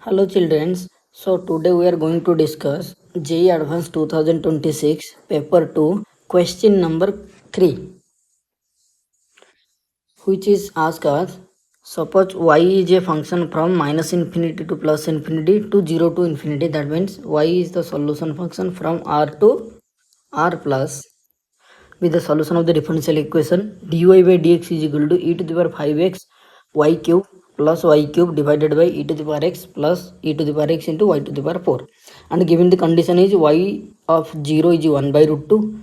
Hello children. So today we are going to discuss JEE Advanced 2026 paper 2 question number 3, which is asked as suppose y is a function from minus infinity to plus infinity to 0 to infinity. That means y is the solution function from r to r plus with the solution of the differential equation dy by dx is equal to e to the power 5x y cube plus y cube divided by e to the power x plus e to the power x into y to the power 4, and given the condition is y of 0 is 1 by root 2,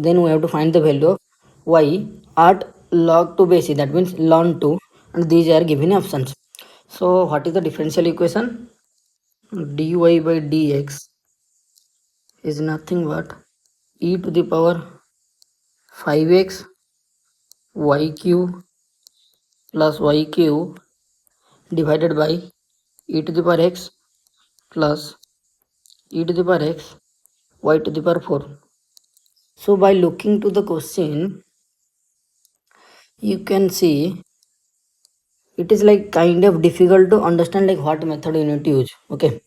then we have to find the value of y at log 2 base, that means ln 2, and these are given options. So what is the differential equation? Dy by dx is nothing but e to the power 5x y cube plus y cube divided by e to the power x plus e to the power x y to the power 4. So by looking to the question, you can see it is like kind of difficult to understand like what method you need to use. Okay.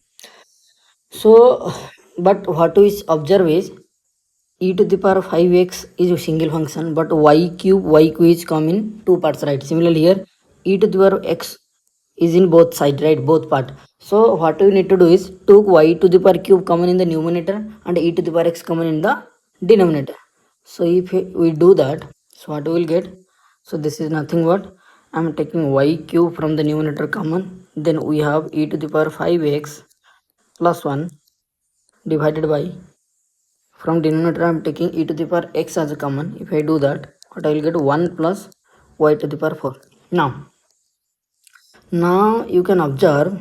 So but what we observe is e to the power 5x is a single function, but y cube is come in two parts, right? Similarly here e to the power x is in both sides, right? Both part. So what we need to do is took y to the power cube common in the numerator and e to the power x common in the denominator. So if we do that, so what we will get? So this is nothing but I'm taking y cube from the numerator common, then we have e to the power 5x plus 1 divided by, from denominator I am taking e to the power x as a common. If I do that, what I will get 1 plus y to the power 4. Now you can observe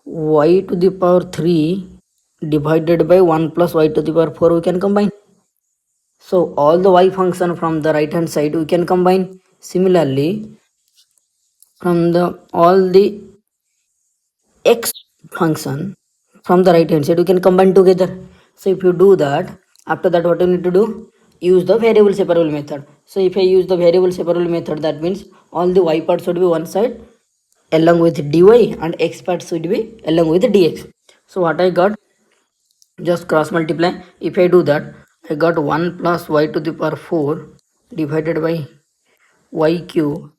y to the power 3 divided by 1 plus y to the power 4 we can combine. So all the y function from the right hand side we can combine. Similarly, from the all the x function from the right hand side we can combine together. So if you do that, after that what you need to do? Use the variable separable method. So if I use the variable separable method, that means all the y parts should be one side along with dy and x parts should be along with dx. So what I got? Just cross multiply. If I do that, I got 1 plus y to the power 4 divided by y cube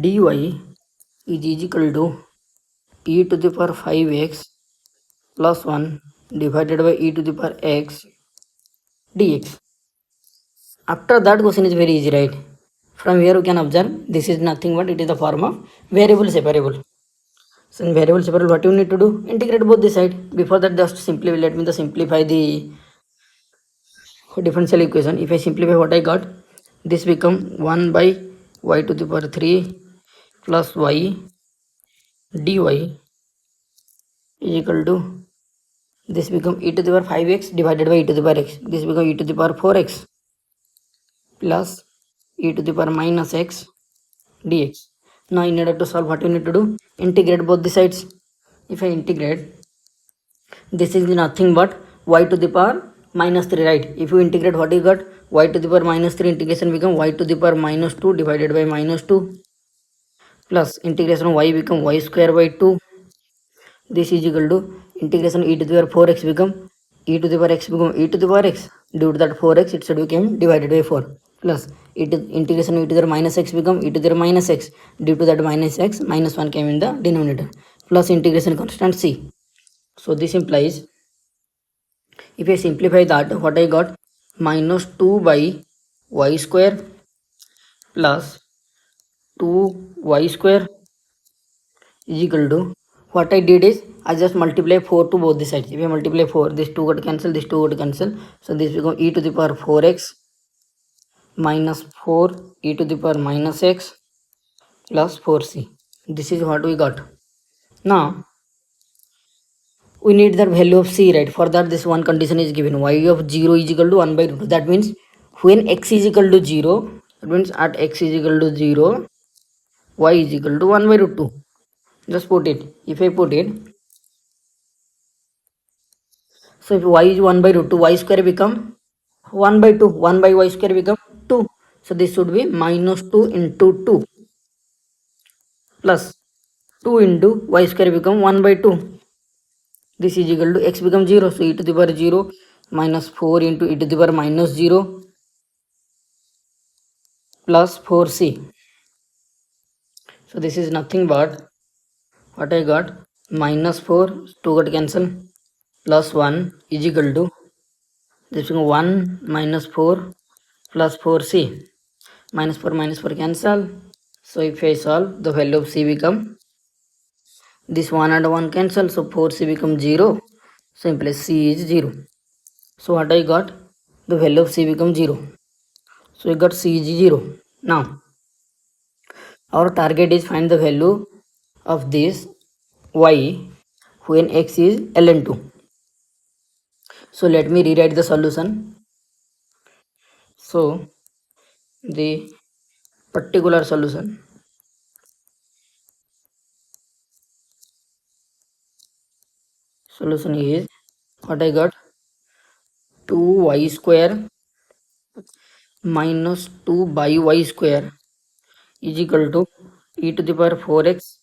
dy is equal to e to the power 5x plus 1 divided by e to the power x dx. After that question is very easy, right? From here you can observe this is nothing but it is the form of variable separable. So in variable separable, what you need to do? Integrate both the side. Before that, just simply let me simplify the differential equation. If I simplify what I got, this become 1 by y to the power 3 plus y dy is equal to, this become e to the power 5x divided by e to the power x. This become e to the power 4x plus e to the power minus x dx. Now in order to solve, what you need to do? Integrate both the sides. If I integrate, this is nothing but y to the power minus 3, right? If you integrate, what you got? Y to the power minus 3 integration become y to the power minus 2 divided by minus 2 plus integration of y become y square by 2. This is equal to integration e to the power 4x become e to the power x become e to the power x. Due to that 4x, it should become divided by 4 plus e to integration e to the power minus x become e to the power minus x. Due to that minus x, minus 1 came in the denominator plus integration constant c. So this implies, if I simplify that, what I got? Minus 2 by y square plus 2y square is equal to, what I did is I just multiply 4 to both the sides. If I multiply 4, this 2 got cancel, this 2 got cancel. So this become e to the power 4x minus 4 e to the power minus x plus 4c. This is what we got. Now we need the value of c, right? For that, this one condition is given, y of 0 is equal to 1 by root 2. That means when x is equal to 0, that means at x is equal to 0, y is equal to 1 by root 2. Just put it. If I put it, so if y is 1 by root 2, y square become 1 by 2. 1 by y square become 2. So this should be minus 2 into 2 plus 2 into y square become 1 by 2. This is equal to x become 0. So e to the power 0 minus 4 into e to the power minus 0 plus 4c. So this is nothing but what I got, minus 4, 2 got cancel, plus 1 is equal to this becomes 1 minus 4 plus 4c. Minus 4 cancel. So if I solve, the value of c become, this 1 and 1 cancel, so 4c becomes 0. Simply c is 0. So what I got, the value of c becomes 0. So I got c is 0. Now our target is find the value of this y when x is ln2. So let me rewrite the solution. So the particular solution is what I got, 2y square minus 2 by y square is equal to e to the power 4x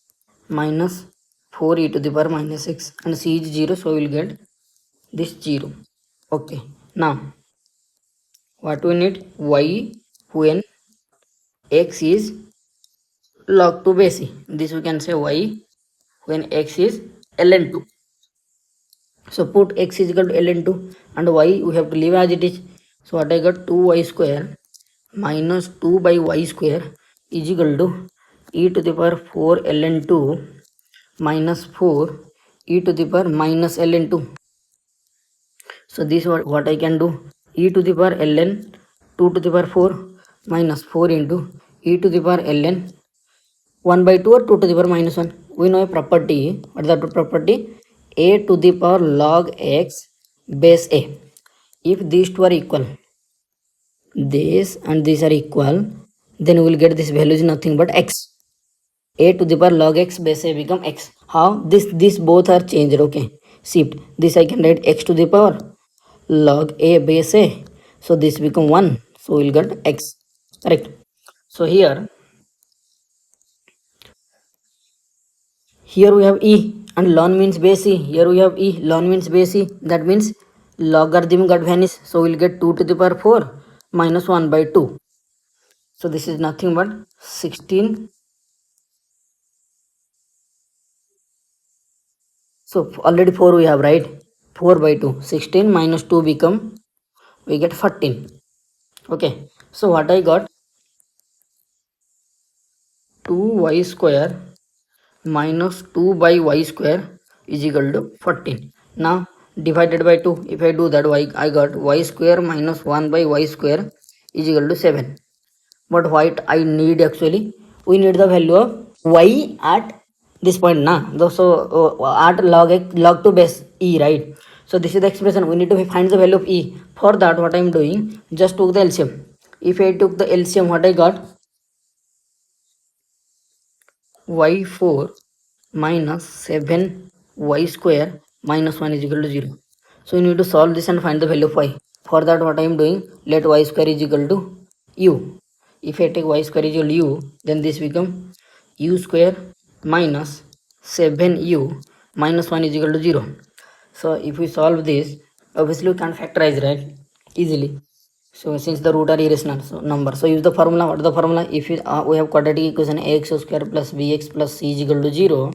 minus 4 e to the power minus x, and c is 0, so we will get this 0. Okay, now what we need, y when x is log 2 base e. This we can say y when x is ln2. So put x is equal to ln2 and y we have to leave as it is. So what I got, 2y square minus 2 by y square is equal to e to the power 4 ln2 minus 4 e to the power minus ln2. So this what I can do, e to the power ln 2 to the power 4 minus 4 into e to the power ln 1 by 2 or 2 to the power minus 1. We know a property. What is that property? A to the power log x base a. If these two are equal, this and these are equal, then we will get this value is nothing but x. A to the power log x base a become x. How? This both are changed. Okay, shift. This I can write x to the power log a base a. So this become 1. So we will get x. Correct. So here we have e and ln means base e. Here we have e, ln means base e. That means logarithm got vanished. So we'll get 2 to the power 4 minus 1 by 2. So this is nothing but 16. So already 4 we have, right? 4 by 2. 16 minus 2 become, we get 14. Okay. So what I got, 2y square minus 2 by y square is equal to 14. Now divided by 2, if I do that, I got y square minus 1 by y square is equal to 7. But what I need actually, we need the value of y at this point na. So at log 2 base e, right? So this is the expression. We need to find the value of e. For that, what I am doing, just took the LCM. If I took the LCM, what I got, y4 minus 7y square minus 1 is equal to 0. So you need to solve this and find the value of y. For that, what I am doing, let y square is equal to u. If I take y square is equal to u, then this become u square minus 7u minus 1 is equal to 0. So if we solve this, obviously we can't factorize, right? Easily. So since the root are irrational number, so use the formula. What is the formula? If we have quadratic equation ax square plus bx plus c is equal to 0,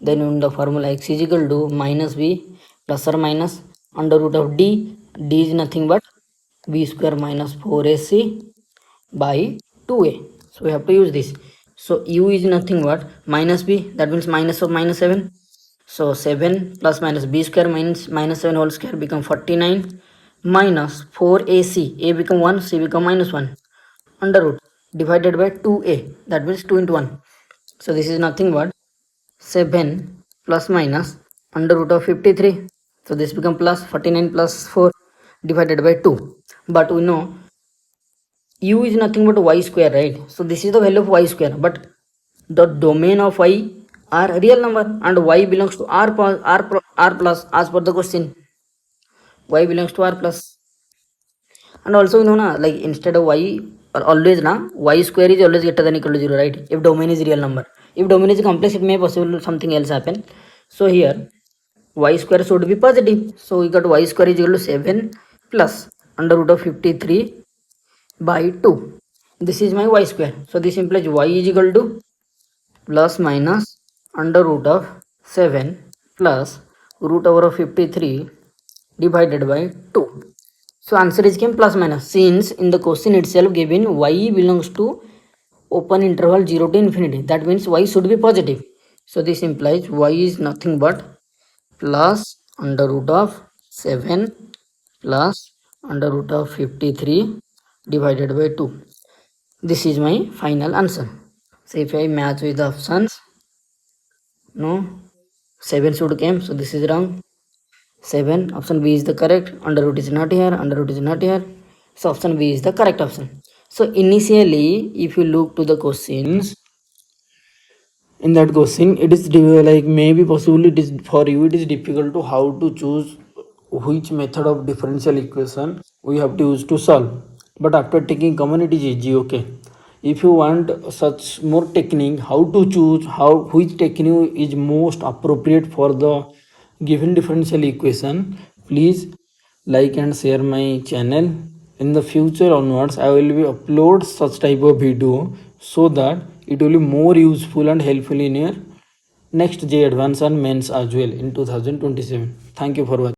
then in the formula x is equal to minus b plus or minus under root of d. D is nothing but b square minus 4ac by 2a. So we have to use this. So u is nothing but minus b, that means minus of minus 7. So 7 plus minus b square minus 7 whole square become 49 minus 4ac, a become 1, c become minus 1 under root divided by 2a, that means 2 into 1. So this is nothing but 7 plus minus under root of 53. So this become plus 49 plus 4 divided by 2. But we know u is nothing but y square, right? So this is the value of y square, but the domain of y are real number and y belongs to r plus as per the question. Y belongs to r plus. And also you know na, like instead of y always na y square is always greater than equal to 0, right? If domain is real number. If domain is complex, it may possible something else happen. So here y square should be positive. So we got y square is equal to 7 plus under root of 53 by 2. This is my y square. So this implies y is equal to plus minus under root of 7 plus root over of 53 divided by 2. So answer is came plus minus, since in the question itself given y belongs to open interval 0 to infinity. That means y should be positive. So this implies y is nothing but plus under root of 7 plus under root of 53 divided by 2. This is my final answer. So if I match with the options, no, 7 should come, so this is wrong. 7, option B is the correct. Under root is not here, under root is not here. So option B is the correct option. So initially, if you look to the questions, in that question it is like maybe possibly it is for you it is difficult to how to choose which method of differential equation we have to use to solve, but after taking common it is easy. Okay, if you want such more technique how to choose how which technique is most appropriate for the given differential equation, please like and share my channel. In the future onwards I will be upload such type of video so that it will be more useful and helpful in your next JEE Advanced and mains as well in 2027. Thank you for watching.